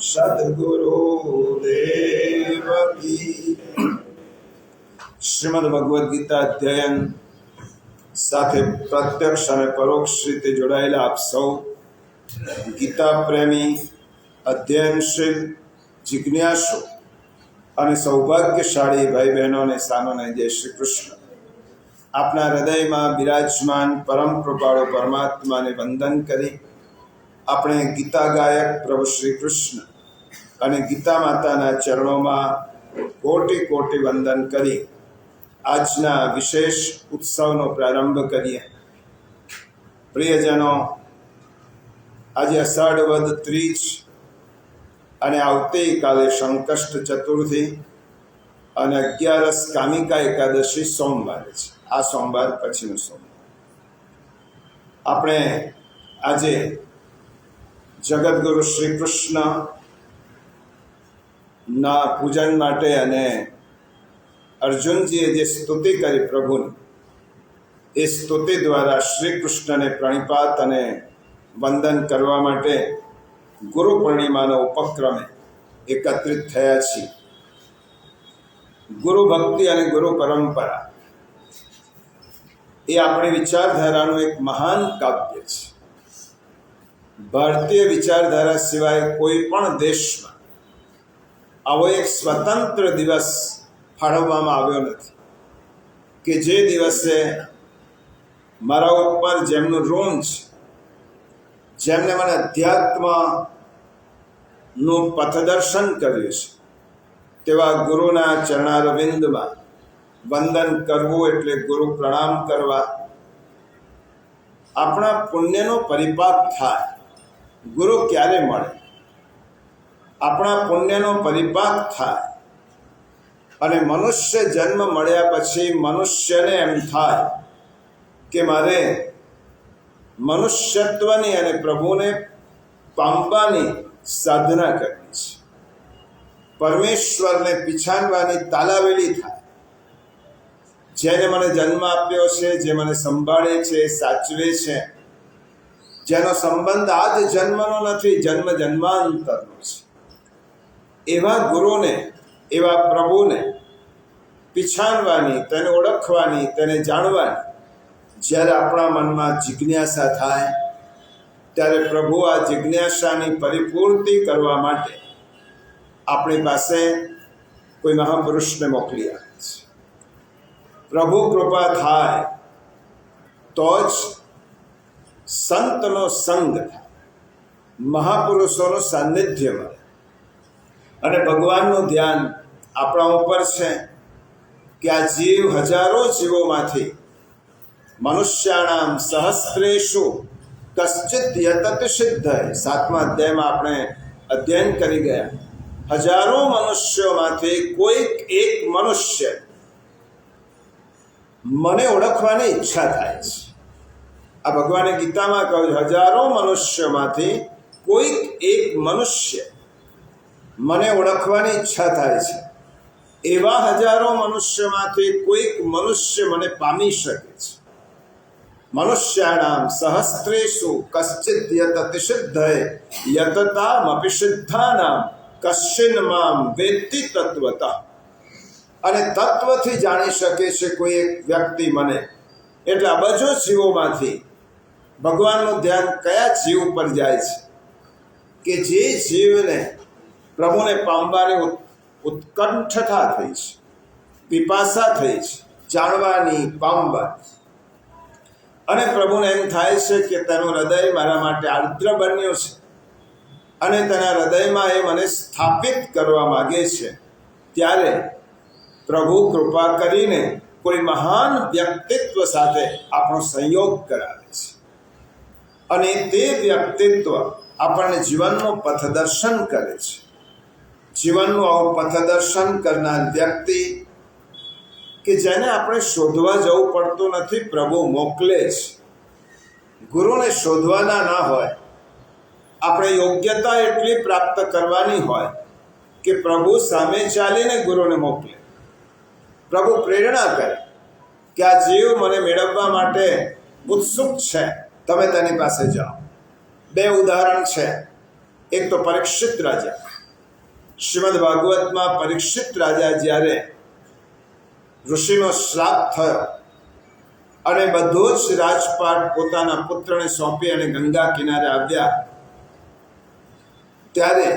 સદગુરુદેવ કી શ્રીમદ ભગવદ્ ગીતા અધ્યયન સાથે પ્રત્યક્ષ અને પરોક્ષ રીતે જોડાયેલા આપ સૌ ગીતા પ્રેમી, અધ્યયનશીલ, જિજ્ઞાસુ અને સૌભાગ્યશાળી ભાઈ બહેનોને સાનોને જય શ્રી કૃષ્ણ. આપના હૃદયમાં બિરાજમાન પરમ કૃપાળુ પરમાત્માને વંદન કરી આપણે ગીતા ગાયક પ્રભુ શ્રી કૃષ્ણ અને ગીતા માતાના ચરણોમાં કોટી કોટી વંદન કરી આજના વિશેષ ઉત્સવનો પ્રારંભ કરીએ. પ્રિયજનો, આજે અષાઢ વદ ત્રીજ અને આવતીકાલે સંકષ્ટ ચતુર્થી અને 11 કામિકા એકાદશી સોમવારે છે. આ સોમવાર પછીનો સોમવાર. આપણે આજે જગતગુરુ શ્રી કૃષ્ણના પૂજન માટે અને અર્જુનજીએ જે સ્તુતિ કરી પ્રભુની, એ સ્તુતિ દ્વારા શ્રી કૃષ્ણને પ્રણિપાત અને વંદન કરવા માટે ગુરુ પૂર્ણિમાના ઉપક્રમે એકત્રિત થયા છીએ. ગુરુ ભક્તિ અને ગુરુ પરંપરા એ આપણી વિચારધારાનું એક મહાન કાવ્ય છે. ભારતીય વિચારધારા સિવાય કોઈ પણ દેશમાં આવો એક સ્વતંત્ર દિવસ ફાળવવામાં આવ્યો નથી કે જે દિવસે મારા ઉપર જેમનું ઋણ છે, જેમને મને અધ્યાત્મનું પથદર્શન કર્યું છે, તેવા ગુરુના ચરણારવિંદમાં વંદન કરવું એટલે ગુરુ પ્રણામ કરવા. આપણા પુણ્યનો પરિપાક થાય. ગુરુ ક્યારે મળે? આપણા પુણ્યનો પરિપાક થાય અને મનુષ્ય જન્મ મળ્યા પછી મનુષ્યને એમ થાય કે મારે મનુષ્યત્વની અને પ્રભુને પામવાની સાધના કરવી છે. પરમેશ્વરને પીછાણવાની તાલાવેલી થાય. જેને મને જન્મ આપ્યો છે, જે મને સંભાળે છે, સાચવે છે, જેનો સંબંધ આજ જન્મનો નથી, જન્મ જન્માંતરનો છે, એવા ગુરુને, એવા પ્રભુને પીછાણવાની, તેને ઓળખવાની, તેને જાણવાની જ્યારે આપણા મનમાં જિજ્ઞાસા થાય, ત્યારે પ્રભુ આ જિજ્ઞાસાની પરિપૂર્તિ કરવા માટે આપણી પાસે કોઈ મહાપુરુષને મોકલી આપે છે. પ્રભુ કૃપા થાય તો જ સંતનો સંગ થાય, મહાપુરુષોનું સાનિધ્ય મળે અને ભગવાનનું ધ્યાન આપણા ઉપર છે કે આ જીવ હજારો જીવોમાંથી મનુષ્યાણામ સહસ્ત્રેષુ કશ્ચિત યતત સિદ્ધ. 7મા અધ્યાયમાં આપણે અધ્યયન કરી ગયા. હજારો મનુષ્યોમાંથી કોઈક એક મનુષ્ય મને ઓળખવાની ઈચ્છા થાય છે. આ ભગવાને ગીતામાં કહ્યું, હજારો મનુષ્યમાંથી કોઈક એક મનુષ્ય મને ઓળખવાની ઈચ્છા થાય છે. એવા હજારો મનુષ્યમાંથી કોઈક મનુષ્ય મને પામી શકે છે. મનુષ્યાણામ સહસ્ત્રેષુ કશ્ચિદ યતતિ સિદ્ધયે યતતામપી સિદ્ધાનામ કશ્ચિન મામ વેત્તિ તત્વતઃ. અને તત્વથી જાણી શકે છે કોઈ એક વ્યક્તિ મને. એટલે અબજો જીવોમાંથી ભગવાનનું ધ્યાન કયા જીવ પર જાય છે? કે જે જીવને પ્રભુને પામવાની ઉત્કંઠતા થઈ છે, પીપાસા થઈ છે, જાણવાની, પામવાની. અને પ્રભુને એમ થાય છે કે તેનું હૃદય મારા માટે આર્દ્ર બન્યું છે અને તેના હૃદયમાં એ મને સ્થાપિત કરવા માગે છે. ત્યારે પ્રભુ કૃપા કરીને કોઈ મહાન વ્યક્તિત્વ સાથે આપણો સંયોગ કરાવે છે અને તે વ્યક્તિત્વ આપણને જીવનનું પથદર્શન કરે છે. જીવનનું આવું પથદર્શન કરનાર વ્યક્તિ કે જેને આપણે શોધવા જવું પડતું નથી, પ્રભુ મોકલે છે. ગુરુને શોધવાના ના હોય, આપણે યોગ્યતા એટલી પ્રાપ્ત કરવાની હોય કે પ્રભુ સામે ચાલીને ગુરુને મોકલે. પ્રભુ પ્રેરણા કરે કે આ જીવ મને મેળવવા માટે ઉત્સુક છે, તમે તેની પાસે જાઓ. 2 ઉદાહરણ છે. એક તો પરીક્ષિત રાજા, શ્રીમદ ભાગવતમાં પરીક્ષિત રાજા જ્યારે ઋષિનો શ્રાપ થયો અને બધો જ રાજપાટ પોતાના પુત્રને સોંપી અને ગંગા કિનારે આવ્યા, ત્યારે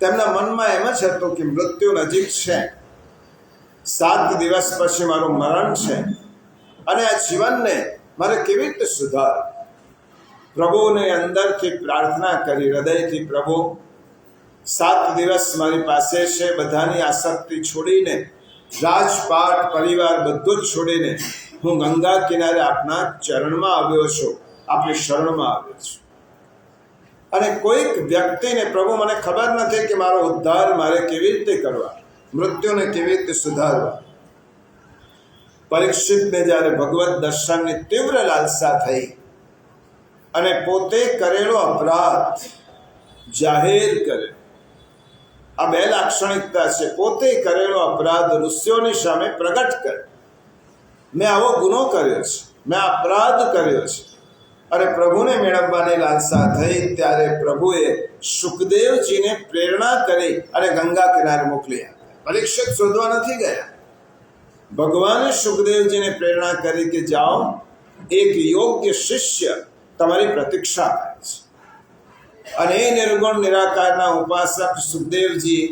તેમના મનમાં એમ જ હતું કે મૃત્યુ નજીક છે, 7 દિવસ પછી મારું મરણ છે અને આ જીવનને મારે કેવી રીતે સુધાર. પ્રભુને અંદરથી પ્રાર્થના કરી, હૃદયથી, પ્રભુ 7 દિવસ મારી પાસે છે, બધાની આસક્તિ છોડીને, રાજપાટ પરિવાર બધું જ છોડીને હું ગંગા કિનારે આપના ચરણમાં આવ્યો છું, આપની શરણમાં આવ્યો છું. અને કોઈક વ્યક્તિને, પ્રભુ મને ખબર નથી કે મારો ઉદ્ધાર મારે કેવી રીતે કરવા, મૃત્યુને કેવી રીતે સુધારવા. પરીક્ષિતને જ્યારે ભગવત દર્શનની તીવ્ર લાલસા થઈ અને પોતે કરેલો અપરાધ જાહેર કરે, આ 2 લાક્ષણિકતા છે. પોતે કરેલો અપરાધ ઋષિઓની સામે પ્રગટ કરે, મેં આવો ગુનો કર્યો છે, મેં અપરાધ કર્યો છે. અને પ્રભુને મેળવવાની લાલસા થઈ ત્યારે પ્રભુએ સુખદેવજીને પ્રેરણા કરી અને ગંગા કિનારે મોકલી આપ્યા. પરીક્ષિત શોધવા નથી ગયા, ભગવાને સુખદેવજીને પ્રેરણા કરી કે જાઓ, એક યોગ્ય શિષ્ય તમારી પ્રતીક્ષા કરે છે. અને એ નિર્ગુણ નિરાકારના ઉપાસક સુખદેવજી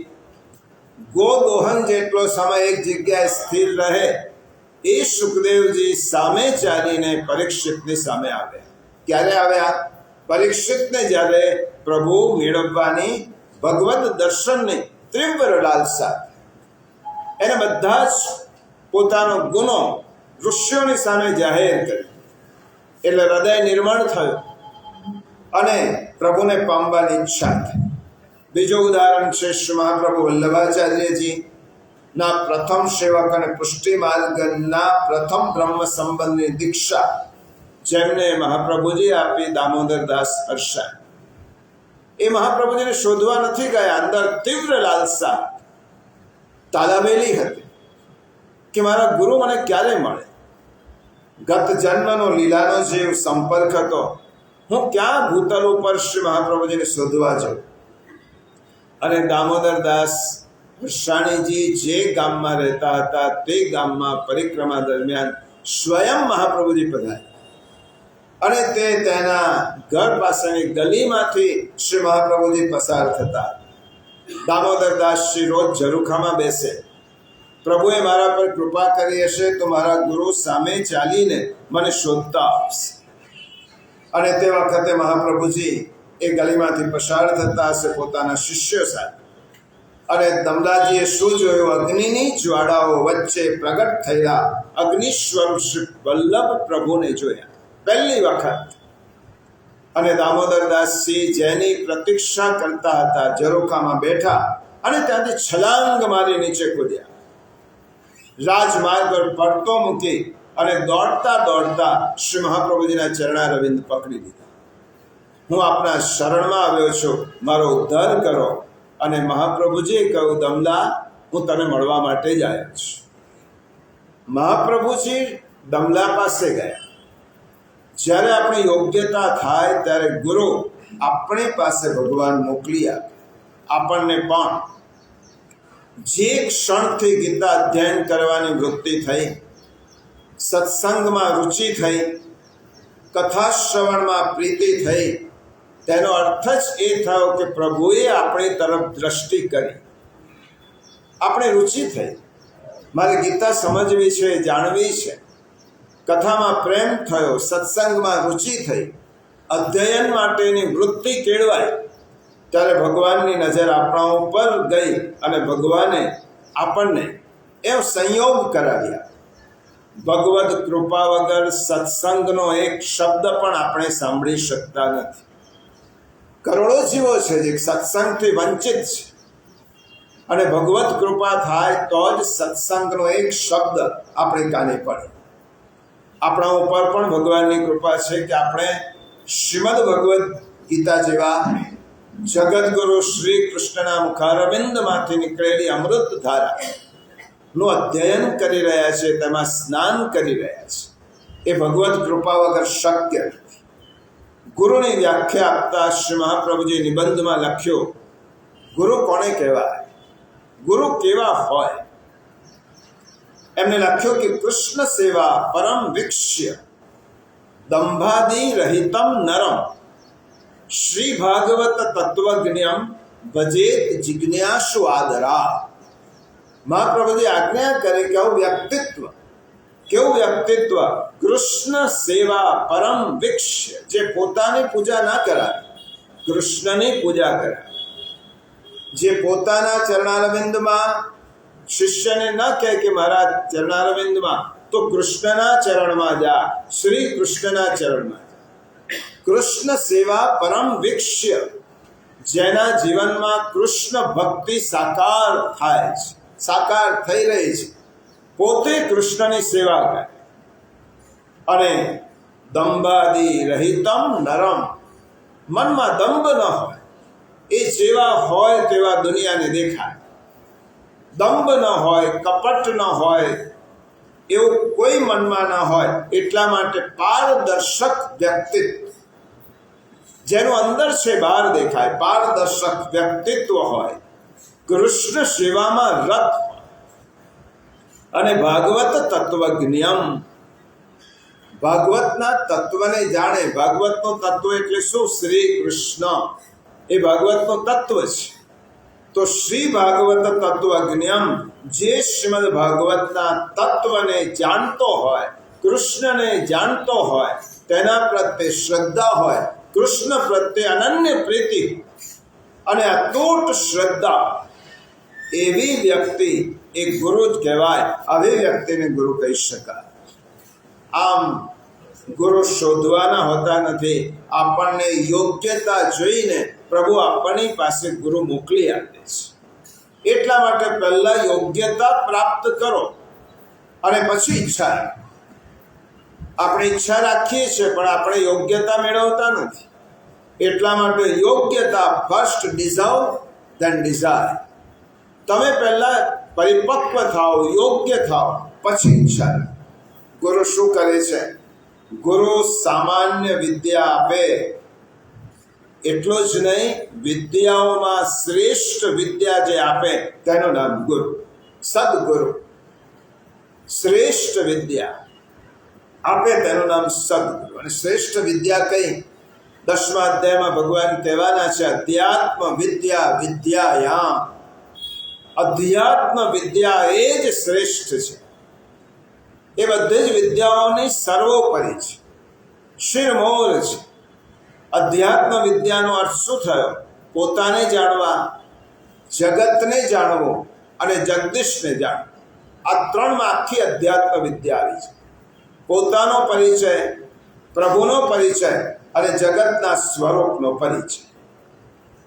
ગોદોહન જેટલો સમય એક જગ્યાએ સ્થિર રહે, એ સુખદેવજી સામે ચાલીને પરીક્ષિતની સામે આવ્યા. ક્યારે આવ્યા? પરીક્ષિતને જ્યારે પ્રભુ મેળવવાની, ભગવત દર્શનની તીવ્ર લાલસા, એને બધા જ પોતાનો ગુનો ઋષિઓની સામે જાહેર કર્યો, એટલે હૃદય નિર્મળ થયું અને પ્રભુને પામવાની ઈચ્છા થઈ. બીજું ઉદાહરણ છે શ્રી મહાપ્રભુ વલ્લભાચાર્યજી ના પ્રથમ સેવક અને પુષ્ટિ માર્ગના પ્રથમ બ્રહ્મ સંબંધની દીક્ષા જેમને મહાપ્રભુજી આપી, દામોદરદાસ હર્ષા. એ મહાપ્રભુજીને શોધવા નથી ગયા, અંદર તીવ્ર લાલસા તાલાવેલી હતી કે મારા ગુરુ મને ક્યારે મળે. ગત જન્મનો લીલાનો જે સંપર્ક હતો, હું ક્યાં ભૂતલ ઉપર શ્રી મહાપ્રભુજીને શોધવા જાઉં. અને દામોદરદાસ હર્ષાણીજી જે ગામમાં રહેતા હતા તે ગામમાં પરિક્રમા દરમિયાન સ્વયં મહાપ્રભુજી પધાર્યા અને તે તેના ઘર પાસેની ગલીમાંથી શ્રી મહાપ્રભુજી પસાર થતા. દામોદરદાસજી રોજ ઝરૂખામાં બેસે, પ્રભુએ મારા પર કૃપા કરી હશે તો મારા ગુરુ સામે ચાલીને મને શોધતા આવશે. અને તે વખતે મહાપ્રભુજી એ ગલીમાંથી પસાર થતા હશે પોતાના શિષ્યો સાથે. અને દમલાજીએ શું જોયું? અગ્નિની જ્વાળાઓ વચ્ચે પ્રગટ થયેલા અગ્નિ સ્વરૂપ શ્રી વલ્લભ પ્રભુને જોયા પહેલી વખત. અને દામોદરદાસજી જેની પ્રતીક્ષા કરતા હતા ઝરૂખામાં બેઠા અને ત્યાંથી છલાંગ મારી નીચે કૂદ્યા, રાજમાર્ગ પર પડતો મૂકી અને દોડતા દોડતા શ્રી મહાપ્રભુજીના ચરણારવિંદ પકડી લીધા. હું આપના શરણમાં આવ્યો છું, મારો ઉદ્ધાર કરો. અને મહાપ્રભુજીએ કહ્યું, દમલા, હું તને મળવા માટે જ આવ્યો છું. મહાપ્રભુજી દમલા પાસે ગયા. જ્યારે આપણી યોગ્યતા થાય ત્યારે ગુરુ આપણી પાસે ભગવાન મોકલી આપે. આપણને પણ જે ક્ષણથી ગીતા અધ્યયન કરવાની વૃત્તિ થઈ, સત્સંગમાં રુચિ થઈ, કથા શ્રવણમાં પ્રીતિ થઈ, તેનો અર્થ જ એ થયો કે પ્રભુએ આપણી તરફ દ્રષ્ટિ કરી, આપણે રુચિ થઈ, મારે ગીતા સમજવી છે, જાણવી છે. કથામાં પ્રેમ થયો, સત્સંગમાં રુચિ થઈ, અધ્યયન માટેની વૃત્તિ કેળવાઈ, ત્યારે ભગવાનની નજર આપણા ઉપર ગઈ અને ભગવાને આપણને એવો સંયોગ કરાવ્યા. ભગવદ કૃપા વગર સત્સંગનો એક શબ્દ પણ આપણે સાંભળી શકતા નથી. કરોડો જીવો છે જે સત્સંગથી વંચિત છે, અને ભગવત કૃપા થાય તો જ સત્સંગનો એક શબ્દ આપણે કાને પડે. આપણા ઉપર પણ ભગવાનની કૃપા છે કે આપણે શ્રીમદ ભગવદ્ ગીતા જેવા જગદગુરુ શ્રી કૃષ્ણના મુખારવિંદમાંથી નીકળેલી અમૃત ધારાનું અધ્યયન કરી રહ્યા છે, તેમાં સ્નાન કરી રહ્યા છે. એ ભગવત કૃપા વગર શક્ય નથી. ગુરુની વ્યાખ્યા આપતા શ્રી મહાપ્રભુજી નિબંધમાં લખ્યું ગુરુ કોને કહેવાય, ગુરુ કેવા હોય? એમને લખ્યું કે કૃષ્ણ સેવા પરમ વિક્ષ્ય દંભાદિ રહિતમ નરમ શ્રી ભાગવત તત્વજ્ઞમ ભજેત જિજ્ઞાસુ આદરા. મહાપ્રભુજી આજ્ઞા કરે કે કેવું વ્યક્તિત્વ, કૃષ્ણ સેવા પરમ વિક્ષ્ય, જે પોતાની પૂજા ના કરાય, કૃષ્ણની પૂજા કરાય, જે પોતાના ચરણારવિંદમાં શિષ્યને ન કહે કે મારા ચરણારવિંદમાં, તો કૃષ્ણના ચરણમાં જા, શ્રી કૃષ્ણના ચરણમાં જા. કૃષ્ણ સેવા પરમ વિક્ષ્ય, જેના જીવનમાં કૃષ્ણ ભક્તિ સાકાર થાય છે, સાકાર થઈ રહી છે, પોતે કૃષ્ણની સેવા કરે. અને દંભાદિ રહિતમ નરમ, મનમાં દંભ ન હોય, એ જેવા હોય તેવા દુનિયાને દેખાય. દંભ ન હોય, કપટ ન હોય, એવું કોઈ મનમાં ન હોય. એટલા માટે પારદર્શક વ્યક્તિત્વ, જેનું અંદર છે બહાર દેખાય, પારદર્શક વ્યક્તિત્વ હોય, કૃષ્ણ સેવામાં રત હોય. અને ભાગવત તત્વજ્ઞમ, ભાગવતના તત્વને જાણે. ભાગવતનું તત્વ એટલે શું? શ્રી કૃષ્ણ, એ ભાગવતનું તત્વ છે. તો શ્રી ભાગવત તત્વજ્ઞમ, જે શ્રીમદ ભાગવતના તત્વને જાણતો હોય, કૃષ્ણને જાણતો હોય, તેના પ્રત્યે શ્રદ્ધા હોય, કૃષ્ણ પ્રત્યે અનન્ય પ્રીતિ અને અતૂટ શ્રદ્ધા, એવી વ્યક્તિ એ ગુરુ જ કહેવાય. આવી વ્યક્તિને ગુરુ કહી શકાય. આમ ગુરુ શોધવાના હોતા નથી. આપણને યોગ્યતા જોઈને પ્રભુ આપણી પાસે ગુરુ મોકલી આપે છે. એટલા માટે પહેલા યોગ્યતા પ્રાપ્ત કરો અને પછી ઈચ્છા. આપણે ઈચ્છા રાખીએ છીએ પણ આપણે યોગ્યતા મેળવતા નથી. એટલા માટે યોગ્યતા ફર્સ્ટ, ડિઝર્વ ધેન ડિઝાયર. તમે પહેલા પરિપક્વ થાઓ, યોગ્ય થાઓ, પછી ઈચ્છા. ગુરુ શું કરે છે? ગુરુ સામાન્ય વિદ્યા આપે, એટલું જ નહીં, વિદ્યાઓમાં શ્રેષ્ઠ વિદ્યા જે આપે તેનું નામ ગુરુ, સદગુરુ. શ્રેષ્ઠ વિદ્યા આપે તેનું નામ સદગુરુ. અને શ્રેષ્ઠ વિદ્યા કઈ? 10મા અધ્યાયમાં ભગવાન કહેવાના છે, અધ્યાત્મ વિદ્યા વિદ્યાયામ. અધ્યાત્મ વિદ્યા એ જ શ્રેષ્ઠ છે. એ બધી જ વિદ્યાઓની સર્વોપરી છે, શિરમોર છે. અધ્યાત્મ વિદ્યાનો અર્થ શું થયો? પોતાને જાણવા, જગતને જાણવું અને જગદીશને જાણવું. આ ત્રણમાં આખી અધ્યાત્મ વિદ્યા આવી છે. પોતાનો પરિચય, પ્રભુનો પરિચય અને જગતના સ્વરૂપનો પરિચય.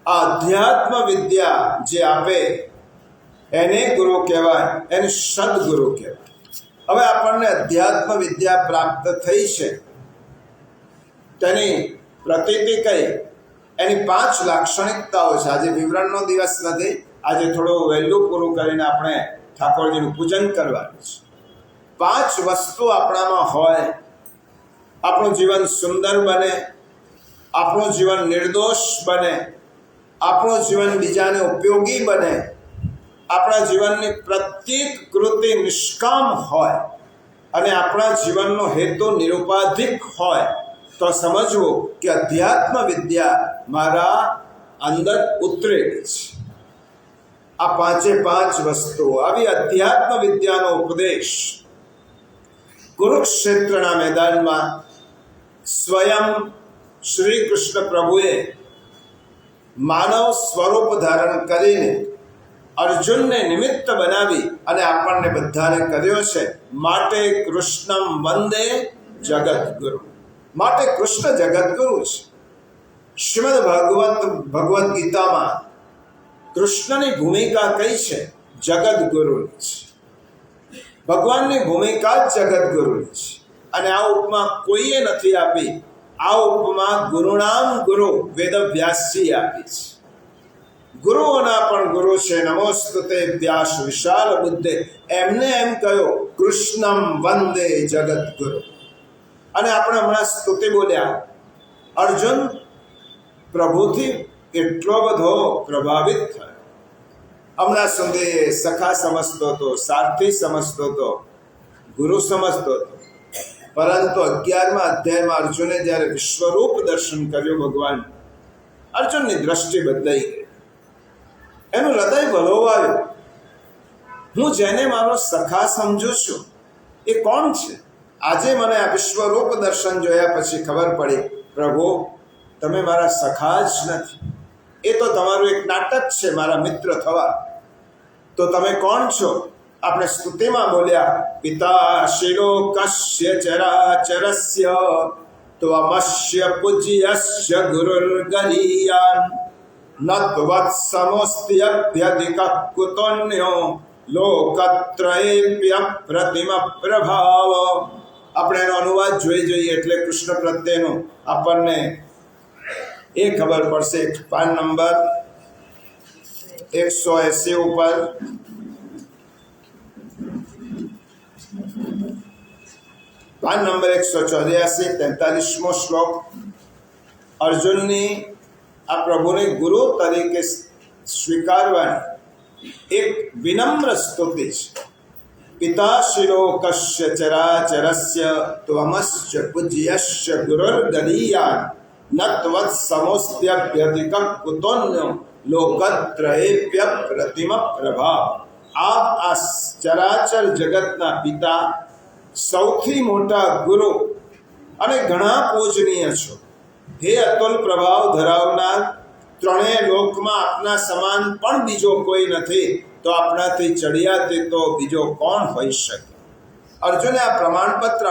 આ અધ્યાત્મ વિદ્યા જે આપે એને ગુરુ કહેવાય, એને સદગુરુ કહેવાય. હવે આપણને અધ્યાત્મ વિદ્યા પ્રાપ્ત થઈ છે, તેની પ્રતીતિ કઈ? એની 5 લાક્ષણિકતાઓ છે. આજે વિવરણનો દિવસ નથી, આજે થોડું વહેલું પૂરું કરીને આપણે ઠાકોરજીનું પૂજન કરવાનું છે. 5 વસ્તુ આપણામાં હોય, આપણું જીવન સુંદર બને, આપણું જીવન નિર્દોષ બને, આપણું જીવન બીજાને ઉપયોગી બને, આપણા જીવનની પ્રત્યેક કૃતિ નિષ્કામ હોય અને આપણા જીવનનો હેતુ નિરુપાધિક હોય, તો સમજવું કે અધ્યાત્મ વિદ્યા મારા અંદર ઉતરેલી છે. આ 5 વસ્તુઓ, આવી અધ્યાત્મ વિદ્યાનો ઉપદેશ કુરુક્ષેત્રના મેદાનમાં સ્વયં શ્રી કૃષ્ણ પ્રભુએ માનવ સ્વરૂપ ધારણ કરીને અર્જુનને નિમિત્ત બનાવી અને આપણને બધાને કર્યો છે. માટે કૃષ્ણમ વંદે જગદગુરુ. માટે કૃષ્ણ જગદગુરુ છે. શ્રીમદ ભગવદ્ ગીતામાં કૃષ્ણની ભૂમિકા કઈ છે? જગદગુરુની છે. ભગવાનની ભૂમિકા જ જગદગુરુની છે. અને આ ઉપમા કોઈએ નથી આપી. આ ઉપમા ગુરુનામ ગુરુ વેદવ્યાસજી આપી છે. ગુરુઓના પણ ગુરુ છે. નમોસ્તુતે વ્યાસ વિશાલ બુદ્ધે. એમને એમ કહ્યો કૃષ્ણમ વંદે જગદગુરુ. અને આપણે હમણાં સ્તુતિ બોલ્યા. અર્જુન પ્રભુથી એટલો બધો પ્રભાવિત થયો, હમણાં સુધી સખા સમજતો હતો, સારથી સમજતો હતો, ગુરુ સમજતો હતો, પરંતુ 11મા અધ્યાયમાં અર્જુને જ્યારે વિશ્વરૂપ દર્શન કર્યું ભગવાન, અર્જુનની દ્રષ્ટિ બદલાઈ ગઈ, એનું હૃદય વલોવાયું. હું જેને મારો સખા સમજુ છું એ કોણ છે? આજે મને આ વિશ્વરૂપ દર્શન જોયા પછી ખબર પડી, પ્રભુ તમે મારા સખા જ નથી, એ તો તમારું એક નાટક છે મારા મિત્ર થવા. તો તમે કોણ છો? આપણે સ્તુતિમાં બોલ્યા, પિતા શિલોકસ્ય ચરાચરસ્ય ત્વમસ્ય પૂજ્યસ્ય ગુરુર્ગરીયાન ન ત્વત્સમોસ્ત્યભ્યધિક કુતોન્યો લોકત્રયેપ્ય પ્રતિમ પ્રભાવ. આપણે એનો અનુવાદ જોઈ જોઈએ એટલે કૃષ્ણ પ્રત્યેનું આપણને એ ખબર પડશે. પાન નંબર 180 ઉપર પાન નંબર 184 43મો શ્લોક. અર્જુનની આ પ્રભુને ગુરુ તરીકે સ્વીકારવાની એક વિનમ્ર સ્તુતિ છે. પિતા શિલોકસ્ય ચરાચરસ્ય ત્વમસ્ય પૂજ્યસ્ય ગુરુર્ગરીયાન ન ત્વત્સમોસ્ત્યભ્યધિક કુતોન્યો લોકત્રયેપ્ય પ્રતિમ પ્રભાવ. આપ આ ચરાચર જગતના પિતા, સૌથી મોટા ગુરુ અને ઘણા પૂજનીય છો. હે અતુલ પ્રભાવ ધરાવનાર, ત્રણેય લોકમાં આપના સમાન પણ બીજો કોઈ નથી, તો આપણાથી ચડિયાતી તો બીજો કોણ હોઈ શકે? અર્જુને આ પ્રમાણપત્ર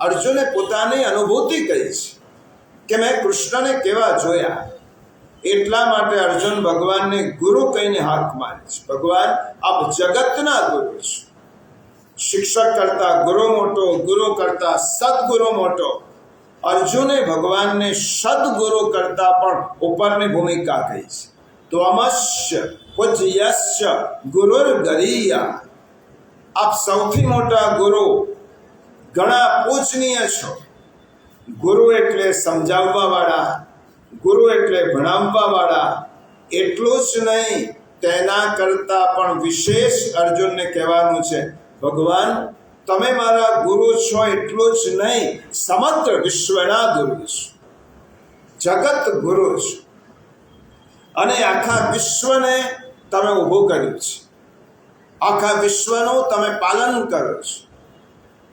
અર્જુને પોતાની અનુભૂતિ કહી છે કે મેં કૃષ્ણને કેવા જોયા. એટલા માટે અર્જુન ભગવાનને ગુરુ કહીને હાથ મારે છે. ભગવાન આપ જગતના ગુરુ છો. શિક્ષક કરતા ગુરુ મોટો, ગુરુ કરતા સદગુરુ મોટો. અર્જુને ભગવાનને સદગુરુ કરતા પણ ઉપરની ભૂમિકા કહી છે. ત્વમસ્ય પૂજ્યસ્ય ગુરુર્ગરીયા. આપ સૌથી મોટા ગુરુ, ઘણા પૂજનીય છો. ગુરુ એટલે સમજાવવા વાળા, ગુરુ એટલે ભણાવવા વાળા. એટલું જ નહીં, તેના કરતા પણ વિશેષ અર્જુનને કહેવાનું છે, ભગવાન તમે મારા ગુરુ છો. એટલું જ નહીં, સમગ્ર વિશ્વના ગુરુ છો, જગત ગુરુ છો. અને આખા વિશ્વને તમે ઊભું કર્યું છે, આખા વિશ્વનું તમે પાલન કરો છો,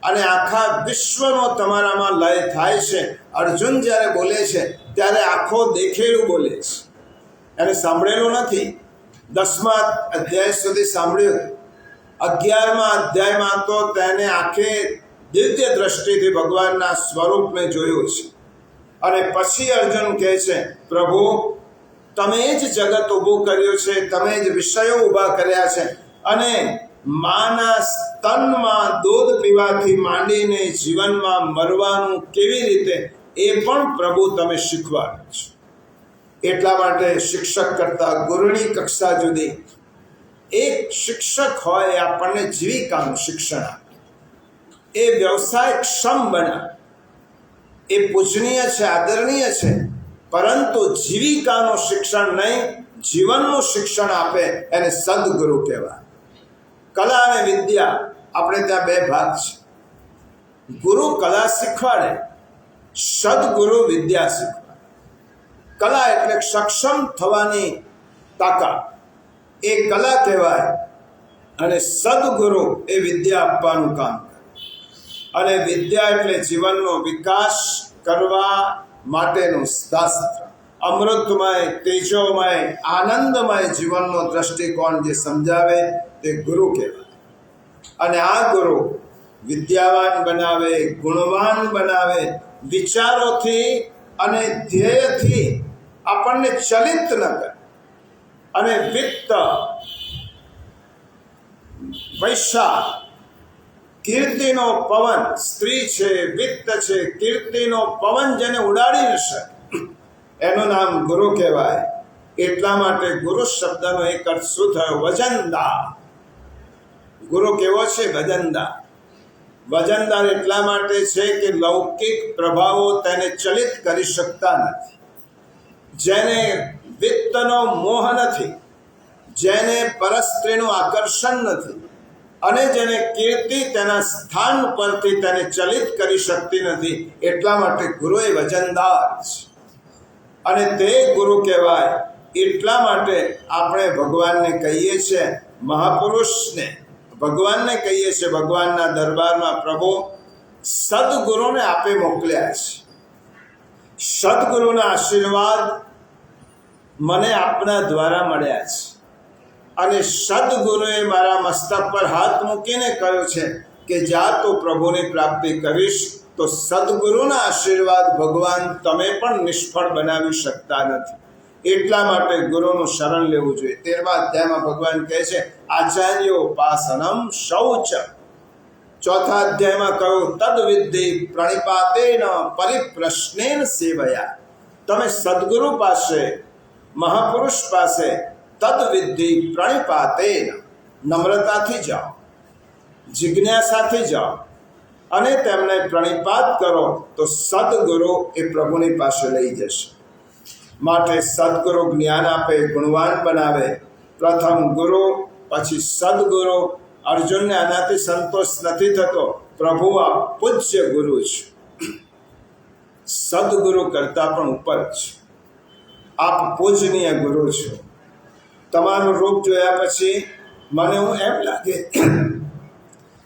અને આખા વિશ્વનો તમારામાં લય થાય છે. અર્જુન જ્યારે બોલે છે ત્યારે આખો દેખેલું બોલે છે, એને સાંભળેલું નથી. 10મા અધ્યાય સુધી સાંભળ્યું, 11મા અધ્યાયમાં તો તેને આખે દિવ્ય દ્રષ્ટિથી ભગવાનના સ્વરૂપને જોયું છે. અને પછી અર્જુન કહે છે, પ્રભુ તમે જ જગત ઊભું કર્યું છે, તમે જ વિષયો ઊભા કર્યા છે, અને માના સ્તનમાં દૂધ પીવાથી માંડીને જીવનમાં મરવાનું કેવી રીતે એ પણ પ્રભુ તમે શીખવાડો છો. એટલા માટે શિક્ષક કરતા ગુરુની કક્ષા જુદી. એક શિક્ષક હોય એ આપણને જીવિકાનું શિક્ષણ આપે, એ વ્યવસાયક્ષમ બનાવે, એ પૂજનીય છે, આદરણીય છે, પરંતુ જીવિકાનું શિક્ષણ નહીં, જીવનનું શિક્ષણ આપે એને સદગુરુ કહેવાય. કલા અને વિદ્યા, આપણે ત્યાં બે ભાગ છે. ગુરુ કલા શીખવાડે, સદગુરુ વિદ્યા શીખવાડે. કલા એટલે સક્ષમ થવાની તાકાત, એ કલા કહેવાય. અને સદગુરુ એ વિદ્યા આપવાનું કામ કરે. અને વિદ્યા એટલે જીવનનો વિકાસ કરવા માટેનું શાસ્ત્ર. અમૃતમય, તેજોમય, આનંદમય જીવનનો દ્રષ્ટિકોણ જે સમજાવે તે ગુરુ કહેવાય. અને આ ગુરુ વિદ્યાવાન બનાવે, ગુણવાન બનાવે, વિચારોથી અને ધ્યેયથી આપણને ચલિત ન કરે. અને વિત્ત, વૈશા, કીર્તિનો પવન, સ્ત્રી છે, વિત્ત છે, કીર્તિનો પવન જેને ઉડાડી ન શકે એનું નામ ગુરુ કહેવાય. એટલા માટે ગુરુ શબ્દનો એક અર્થ શું થયો? વજનદાર. ગુરુ કેવો છે? વજનદાર. વજનદાર એટલા માટે છે કે લૌકિક પ્રભાવો તેને ચલિત કરી શકતા નથી. જેને વિત્તનો મોહ નથી, જેને પરસ્ત્રીનું આકર્ષણ નથી અને જેને કીર્તિ તેના સ્થાન પરથી તેને ચલિત કરી શકતી નથી, એટલા માટે ગુરુ એ વજનદાર છે અને તે ગુરુ કહેવાય. એટલા માટે આપણે ભગવાનને કહીએ છીએ, મહાપુરુષને ભગવાનને કહીએ છીએ, ભગવાનના દરબારમાં પ્રભુ સદગુરુને આપે મોકલ્યા છે. સદગુરુના આશીર્વાદ મને આપના દ્વારા મળ્યા છે અને સદગુરુએ મારા મસ્તક પર હાથ મૂકીને કહ્યું છે કે જા તો પ્રભુની પ્રાપ્તિ કરીશ. તો સદગુરુના આશીર્વાદ ભગવાન તમે પણ નિષ્ફળ બનાવી શકતા નથી. એટલા માટે ગુરુનું શરણ લેવું જોઈએ. 13મા અધ્યાયમાં ભગવાન કહે છે આચાર્યોપાસનમ શૌચ. 4થા અધ્યાયમાં કહ્યું તદ વિદ્ધિ પ્રણિપાતેન પરિપ્રશ્નેન સેવયા. તમે સદગુરુ પાસે, મહાપુરુષ પાસે તદ વિદ્ધિ પ્રણિપાતેન નમ્રતાથી જાઓ, જિજ્ઞાસાથી જાઓ અને તેમને પ્રણિપાત કરો તો સદગુરુ એ પ્રભુની પાસે લઈ જશે. માટે સદગુરુ જ્ઞાન આપે, ગુણવાન બનાવે. પ્રથમ ગુરુ, પછી સદગુરુ. અર્જુનને આનાથી સંતોષ નથી થતો. પ્રભુ આ પૂજ્ય ગુરુ છે, સદગુરુ કરતા પણ ઉપર છે. આપ પૂજનીય ગુરુ છો. તમારું રૂપ જોયા પછી મને એમ લાગે,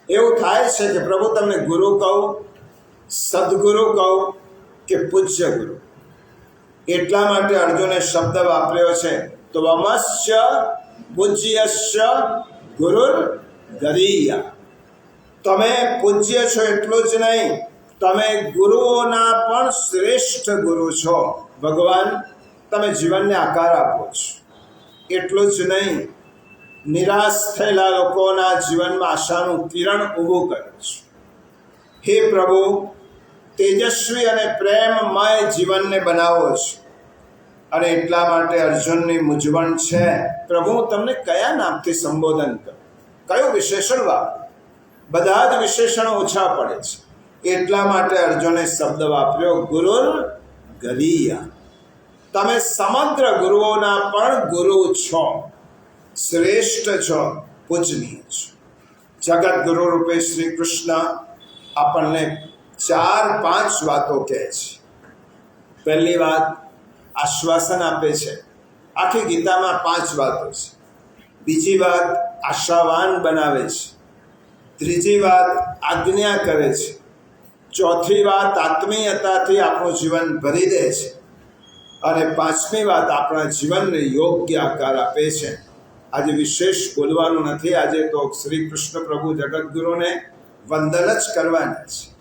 એવું થાય છે કે પ્રભુ તમને ગુરુ કહું, સદગુરુ કહું કે પૂજ્ય ગુરુ. એટલા માટે અર્જુને શબ્દ વાપર્યો છે તો વમસ્ય પૂજ્યસ્ય ગુરુર ગરીયા. તમે પૂજ્ય છો એટલું જ નહીં, તમે ગુરુઓના પણ શ્રેષ્ઠ ગુરુ છો. ભગવાન તમે જીવનને આકાર આપો છો. એટલું જ નહીં, નિરાશ થયેલા લોકોના જીવનમાં આશાનું કિરણ ઊભું કરે છે. હે પ્રભુ, તેજસ્વી અને પ્રેમમય જીવનને બનાવો છો. અને એટલા માટે અર્જુનની મૂંઝવણ છે, પ્રભુ તમને કયા નામથી સંબોધન કરું, કયું વિશેષણ વાપરું? બધા જ વિશેષણો ઓછા પડે છે. એટલા માટે અર્જુને શબ્દ વાપર્યો ગુરુર ગરીયા. તમે સમગ્ર ગુરુઓના પણ ગુરુ છો, શ્રેષ્ઠ છો, પૂજનીય છો. જગત ગુરુ રૂપે શ્રી કૃષ્ણ આપણને 4-5 વાતો કહે છે. પહેલી વાત આશ્વાસન આપે છે. આખી ગીતામાં 5 વાતો છે. બીજી વાત આશાવાન બનાવે છે. ત્રીજી વાત આજ્ઞા કરે છે. ચોથી વાત આત્મીયતાથી આપણું જીવન ભરી દે છે. અને 5મી વાત આપણા જીવનને યોગ્ય આકાર આપે છે. આજે વિશેષ બોલવાનું નથી. આજે તો શ્રી કૃષ્ણ પ્રભુ જગતગુરુને વંદન જ કરવાના છે.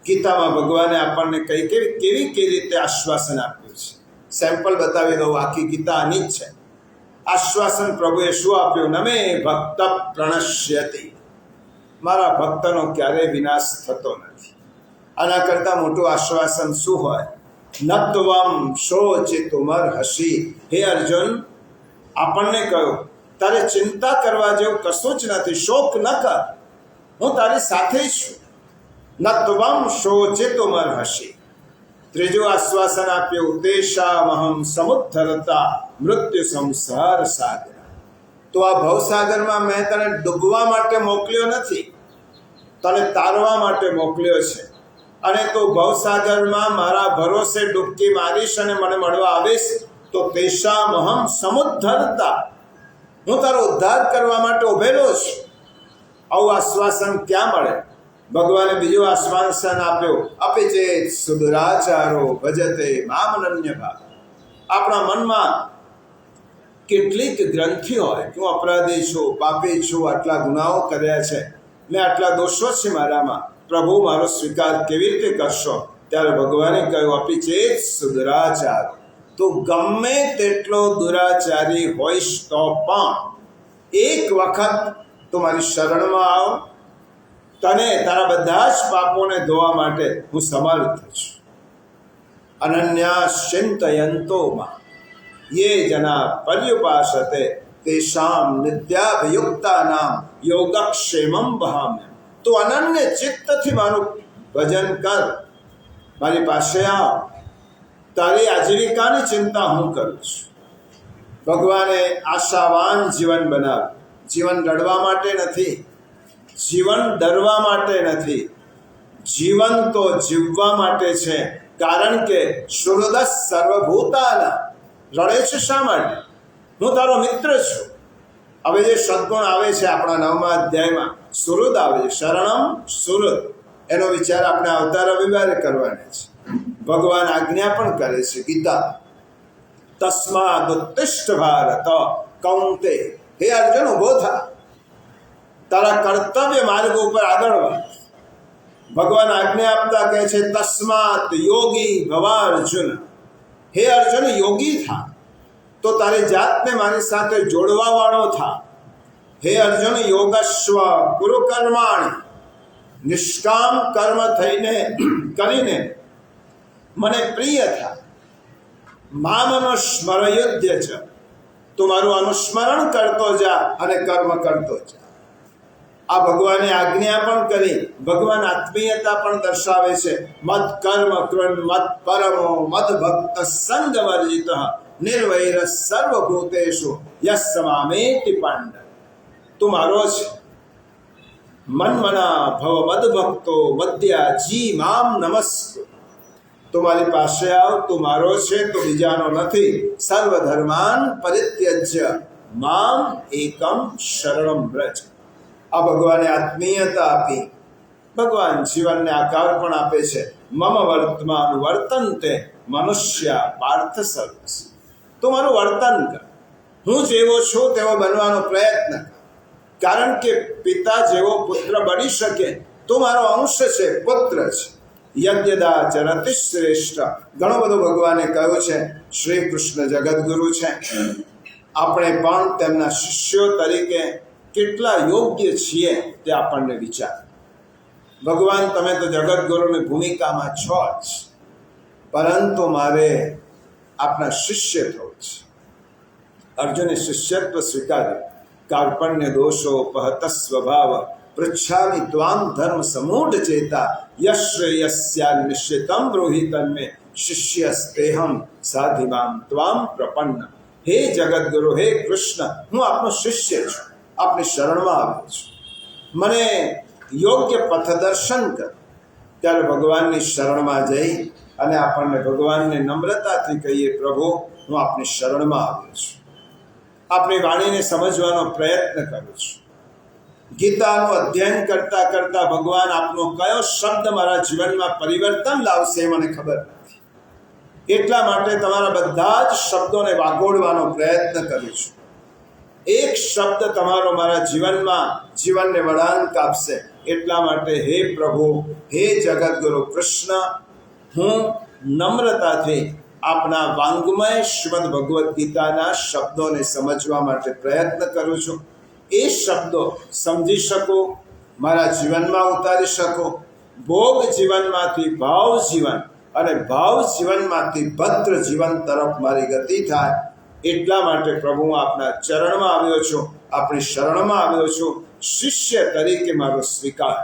ગીતામાં ભગવાને આપણને કેવી રીતે આશ્વાસન આપ્યું છે, સેમ્પલ બતાવી દઉં. આખી ગીતા આની જ છે. આશ્વાસન પ્રભુએ શું આપ્યું? નમે ભક્ત પ્રણશ્યતિ. મારા ભક્તનો ક્યારેય વિનાશ થતો નથી. આના કરતાં મોટું આશ્વાસન શું હોય? નત્વમ શોચિતુમર હસી. હે અર્જુન, આપણને કહ્યું તારે ચિંતા કરવા જેવું કશું જ નથી, શોક ન કર, હું તારી સાથે છું. નત્વમ શોચિતુમર હસી. ત્રીજું આશ્વાસન આપ્યું તેષામહં સમુદ્ધરતા મૃત્યુ સંસાર સાગર. તો આ ભવસાગરમાં મેં તને ડૂબવા માટે મોકલ્યો નથી, તને તારવા માટે મોકલ્યો છે. અને તું ભવસાગરમાં મારા ભરોસે ડૂબકી મારીશ અને મને મળવા આવીશ તો તેષામહં સમુદ્ધરતા, હું તારો ઉદ્ધાર કરવા માટે ઉભેલો છું. આવું આશ્વાસન ક્યાં મળે? ભગવાને બીજું આશ્વાસન આપ્યું અપિચેત સુદુરાચારો ભજતે મામ અનન્ય ભાવ. આપણા મનમાં કેટલીક ગ્રંથિ હોય કે હું અપરાધી છું, પાપી છું, આટલા ગુનાઓ કર્યા છે, મેં આટલા દોષો છે મારામાં, પ્રભુ મારો સ્વીકાર કેવી રીતે કરશો? ત્યારે ભગવાને કહ્યું અપિચેત સુદુરાચારો. તું ગમે તેટલો દુરાચારી હોઈશ તો પણ એક વખત તું મારી શરણમાં આવ, તને તારા બધા જ પાપોને ધોવા માટે હું સમર્થ છું. અનન્યા ચિંતયંતો માં યે જના પર્યુપાસતે તેષામ નિત્યાભિયુક્તાનામ યોગક્ષેમં વહામ્યહમ. તો અનન્ય ચિત્તથી મારું ભજન કર, મારી પાસે આવ, તારી આજીવિકાની ચિંતા હું કરું છું. ભગવાને આશાવાન જીવન બનાવ્યું. જીવન રડવા માટે નથી, જીવન ડરવા માટે નથી, જીવન તો જીવવા માટે છે. કારણ કે સુહૃદ સર્વભૂતાના. રડે છે શા માટે? હું તારો મિત્ર છું. હવે જે સદગુણ આવે છે આપણા 9મા અધ્યાયમાં, સુહૃદ આવે છે, શરણમ સુહૃદ, એનો વિચાર આપણે આવતા રવિવારે કરવાનો છે. ભગવાન આજ્ઞા પણ કરે છે ગીતા, તસ્માદ ઉત્તિષ્ઠ ભારત કૌંતે. હે અર્જુન, ઉભો થા, તારા કર્તવ્ય માર્ગ ઉપર આગળ વધ. ભગવાન આજ્ઞા આપતા કહે છે તસ્માત યોગી ભવા અર્જુન. હે અર્જુન, યોગી થા, તો તારી જાતને મારી સાથે જોડવા વાળો થા. હે અર્જુન, યોગસ્વ ગુરુ કર્માણી. નિષ્કામ કર્મ કરીને મને પ્રિય થા. મામનુસ્મરયુધ્ય છે, તું મારું અનુસ્મરણ કરતો જા અને કર્મ કરતો જા. આ ભગવાને આજ્ઞા પણ કરી. ભગવાન આત્મીયતા પણ દર્શાવે છે. મદ કર્મ કૃન મદ પરમો મદ ભક્ત સંગ વર્જિત નિર્વૈર સર્વભૂતેષુ યસ મામેતિ પાંડવ. તું મારો છે. મન્મના ભવ મદ ભક્તો મદ્યા જી મામ નમસ્કુ. તું મારી પાસે આવ, તું મારો છે તો બીજાનો નથી. સર્વ ધર્માન પરિત્યજ્ય મામ એકમ શરણમ વ્રજ. આ ભગવાને આત્મીયતા આપી. ભગવાન જીવનને આકાર પણ આપે છે. મમ વર્તમાન વર્તન્તે મનુષ્ય પાર્થ સર્વસ. તું મારું વર્તન કર, હું જેવો છું તેવો બનવાનો પ્રયત્ન કર. કારણ કે પિતા જેવો પુત્ર બની શકે. તું મારો અંશ છે, પુત્ર છે. યજ્ઞદા ચરતિ શ્રેષ્ઠ. ઘણું બધું ભગવાને કહ્યું છે. શ્રી કૃષ્ણ જગદગુરુ છે. આપણે પણ તેમના શિષ્યો તરીકે કેટલા યોગ્ય છીએ તે આપણને વિચાર. ભગવાન, તમે તો જગદગુરુની ભૂમિકામાં છો જ, પરંતુ મારે આપના શિષ્ય થવું છે. અર્જુને શિષ્યત્વ સ્વીકાર્યું. કાર્પણ્ય દોષો પહત સ્વભાવ પૃચ્છામિ ત્વામ ધર્મ સમૂઢ ચેતા યશ્રેયસ્યા નિશ્ચિતમ બ્રૂહિતન્મે શિષ્યસ્તેહમ સાધિમામ ત્વામ પ્રપન્ન. હે જગદગુરુ, હે કૃષ્ણ, હું આપનો શિષ્ય છું, આપની શરણમાં આવ્યો છું. મને યોગ્ય પથદર્શન કર. ત્યારે ભગવાનની શરણમાં જઈ અને આપણને ભગવાનને નમ્રતાથી કહીએ, પ્રભુ, હું આપની શરણમાં આવ્યો છું. આપણી વાણીને સમજવાનો પ્રયત્ન કરું છું. ગીતાનું અધ્યયન કરતા કરતા ભગવાન આપનો કયો શબ્દ મારા જીવનમાં પરિવર્તન લાવશે એ મને ખબર નથી. એટલા માટે તમારા બધા જ શબ્દોને વાગોળવાનો પ્રયત્ન કરું છું. એક શબ્દ તમારો મારા જીવનને વળાંક આપશે. એટલા માટે હે પ્રભુ, હે જગદગુરુ કૃષ્ણ, હું નમ્રતાથી આપણા વાંગ્મય શ્રીમદ ભગવદ્ ગીતાના શબ્દોને સમજવા માટે પ્રયત્ન કરું છું. એ શબ્દો સમજી શકો, મારા જીવનમાં ઉતારી શકો. ભોગ જીવનમાંથી ભાવ જીવન અને ભાવ જીવનમાંથી ભદ્ર જીવન તરફ મારી ગતિ થાય. એટલા માટે પ્રભુ, હું આપના ચરણમાં આવ્યો છું, આપણી શરણમાં આવ્યો છું. શિષ્ય તરીકે મારો સ્વીકાર.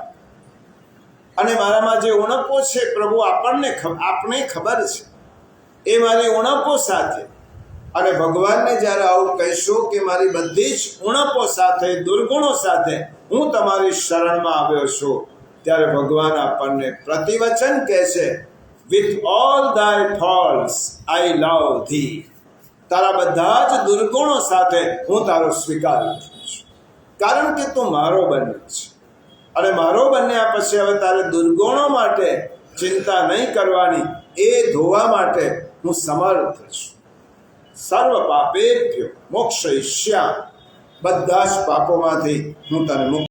અને મારામાં જે ઉણપો છે પ્રભુ, આપને ખબર છે. એ મારી ઉણપો સાથે, અને ભગવાનને જ્યારે આવું કહીશું કે મારી બધી જ ઉણપો સાથે, દુર્ગુણો સાથે હું તમારી શરણમાં આવ્યો છું, ત્યારે ભગવાન આપણને પ્રતિવચન કહે છે, with all thy faults I love thee. તારા બધા જ દુર્ગુણો સાથે હું તારો સ્વીકાર કરું છું. કારણ કે તું મારો બન્યો છે. અને મારો બન્યા પછી હવે તારે દુર્ગુણો માટે ચિંતા નહીં કરવાની. એ ધોવા માટે હું સમર્થ છું. સર્વ પાપેભ્યો મોક્ષયિષ્યામિ. બધા જ પાપોમાંથી હું તને મુક્ત